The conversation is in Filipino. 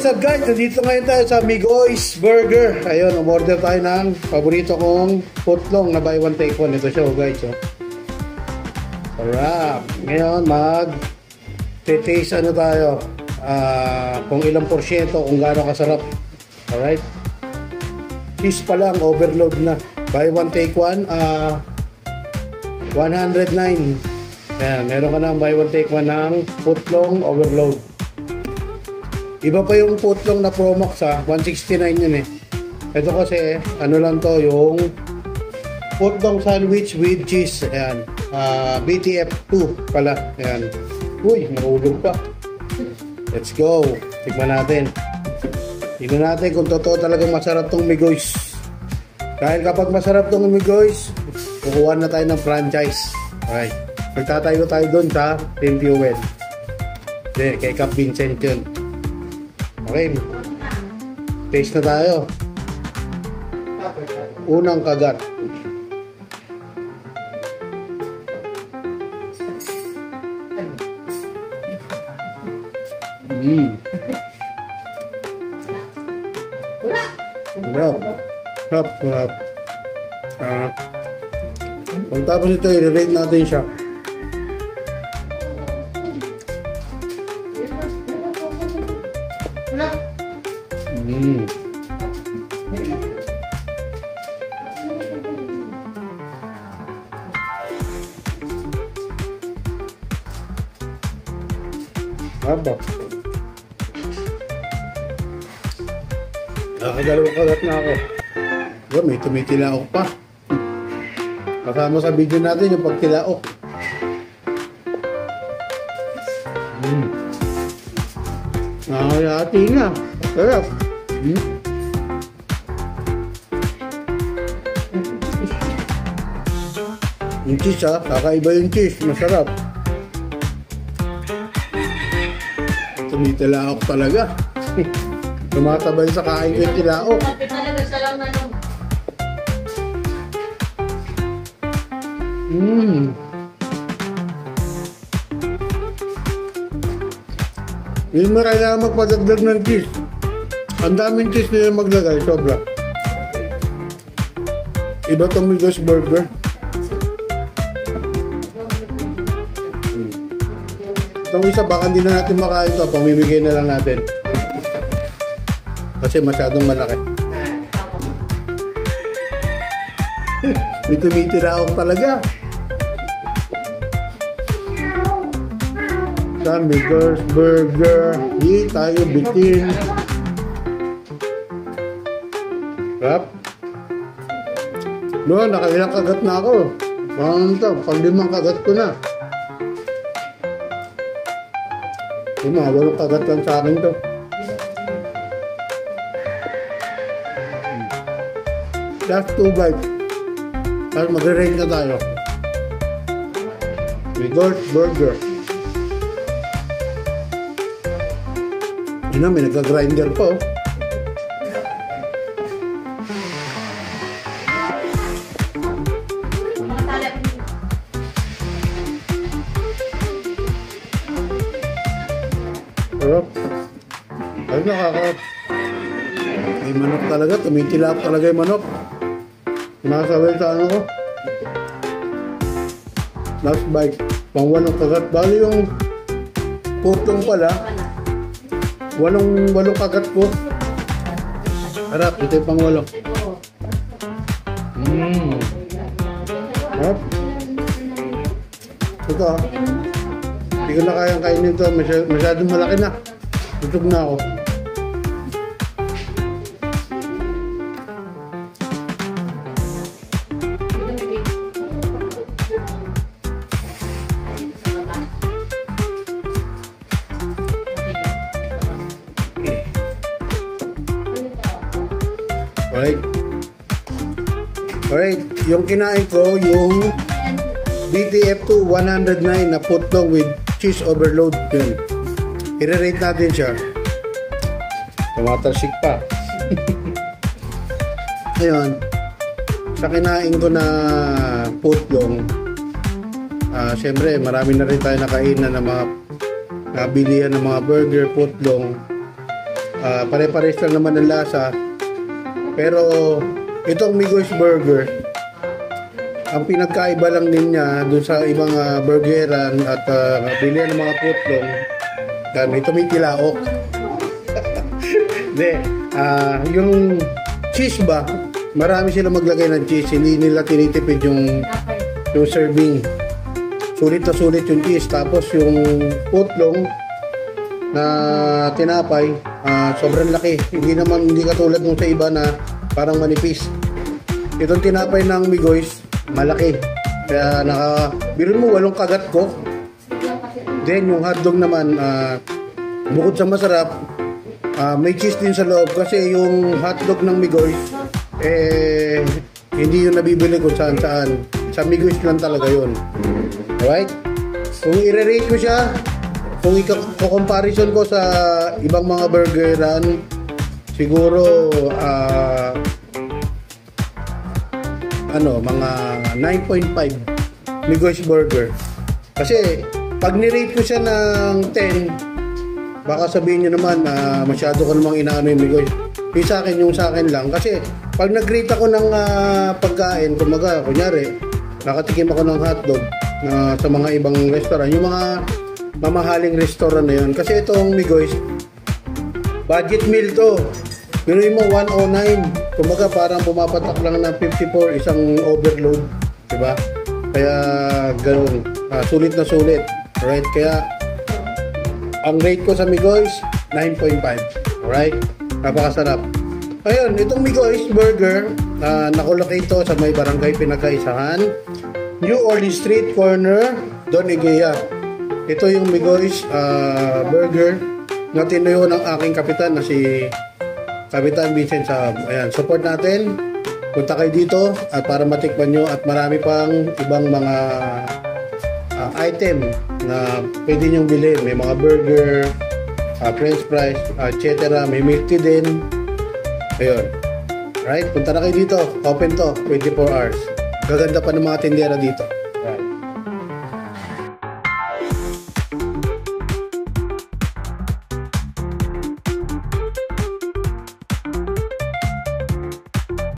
What's up guys? Nandito ngayon tayo sa Migoy's Burger. Ayun, umorder tayo ng paborito kong footlong na buy one take one. Ito siya guys. Oh. Sarap. Ngayon mag-taste ano tayo. Kung ilang porsyento, kung gaano kasarap. Alright. Cheese pa lang, overload na. Buy one take one. 109. Ayan, meron ka na buy one take one ng footlong overload. Iba pa yung footlong na Promox ha, 169 yun eh. Ito kasi, ano lang to, yung footlong sandwich with cheese. Ayan, BTF2 pala. Ayan. Uy, mahulog pa. Let's go. Tignan natin. Tignan natin kung totoo talagang masarap tong Migoy's. Dahil kapag masarap tong Migoy's, kukuha na tayo ng franchise. Alright. Magtatayo tayo doon sa Team Fuel. Hindi, kay Cap Vincent yun. Okay, taste na tayo. Unang kagat. Sarap. Pagtapos ito, i-rate natin siya. Aba. Nakadalawang kagat na ako. May tumitilaok pa. Kasama sa video natin yung pagtilaok. Nakayati na. Sarap. Yung cheese ha, kakaiba yung cheese. Masarap. Tumitilaok talaga. Tumatabay sa kain ko yung tilaok. Hindi mo kailangan magpadagdag ng cheese. Ang daming cheese nila maglagay, sobra. Iba itong Migoy's Burger. Itong isa, baka hindi na natin makain ito. Pamimigay na lang natin. Kasi masyadong malaki. May tumitira ako talaga. Sa Migoy's Burger. Hindi tayo bitin. Sarap. No, nakailang kagat na ako. Parang ito, pang-limang kagat ko na. Walong kagat lang sa akin to. Just 2 bites. Tapos mag-rate na tayo. Migoy's Burger. Yun na, may nagka-grinder pa oh. Sarap. Ay, nakakap. May manok talaga. Tumitilap talaga yung manok. Nasaway sa ano ko. Last bite. Pang-walong kagat. Bali yung putong pala. Walong kagat po. Harap. Ito yung pang-walong. Harap. Ito ah. Hindi ko na kayang kainin ito. Masyadong malaki na. Tutog na ako. Alright. Yung kinain ko, yung BTF2 109 na footlong with cheese overload. Yun. I-rate natin siya. Tumatalsik pa. Ngayon, sa kinain ko na footlong, syempre marami na rin tayo nakainan ng mga nabilihan ng mga burger, footlong. Pare-pares lang naman ang lasa. Pero itong Migoy's Burger, ang pinagkaiba lang din niya dun sa ibang burgeran at bilihan ng mga putlong, may tumikilaok. Hindi, yung cheese ba, marami sila maglagay ng cheese, hindi nila tinitipid yung serving. Sulit na sulit yung cheese. Tapos yung putlong na tinapay, sobrang laki. Hindi katulad nung sa iba na parang manipis. Itong tinapay ng Migoy's, malaki. Kaya biro mo 8 kagat ko. Then yung hotdog naman, bukod sa masarap, may cheese din sa loob. Kasi yung hotdog ng Migoy's, hindi yung nabibili kung saan saan. Sa Migoy's lang talaga yun. Alright? Kung i-rate ko siya, kung i-comparison ko sa ibang mga burgeran, siguro mga 9.5 Migoy's Burger. Kasi pag ni-rate ko siya ng 10, baka sabihin nyo naman masyado ko namang inaano yung Migoy's. Yung sa akin lang. Kasi pag nag-rate ako ng pagkain, kunyari nakatikim ako ng hotdog sa mga ibang restaurant, yung mga mamahaling restaurant na yun. Kasi itong Migoy's, budget meal to. Pinuin mo 109. Kumbaga parang pumapatak lang ng 54 isang overload, diba? Kaya ganoon, sulit na sulit. Alright, kaya ang rate ko sa Migoy's 9.5. Alright, napakasarap. Ayun, itong Migoy's Burger, nakulocate ito sa may barangay Pinagkaisahan, New Orleans Street Corner, Don Igea. Ito yung Migoy's Burger na tinuyo ng aking kapitan na si Kapitan Vincent Saab. Ayan, support natin. Punta kayo dito at para matikman nyo at marami pang ibang mga item na pwede nyong bilhin. May mga burger, french fries, etc. May milk tea din. Ayun. Right? Punta na kayo dito. Open to. 24 hours. Gaganda pa ng mga tindera dito.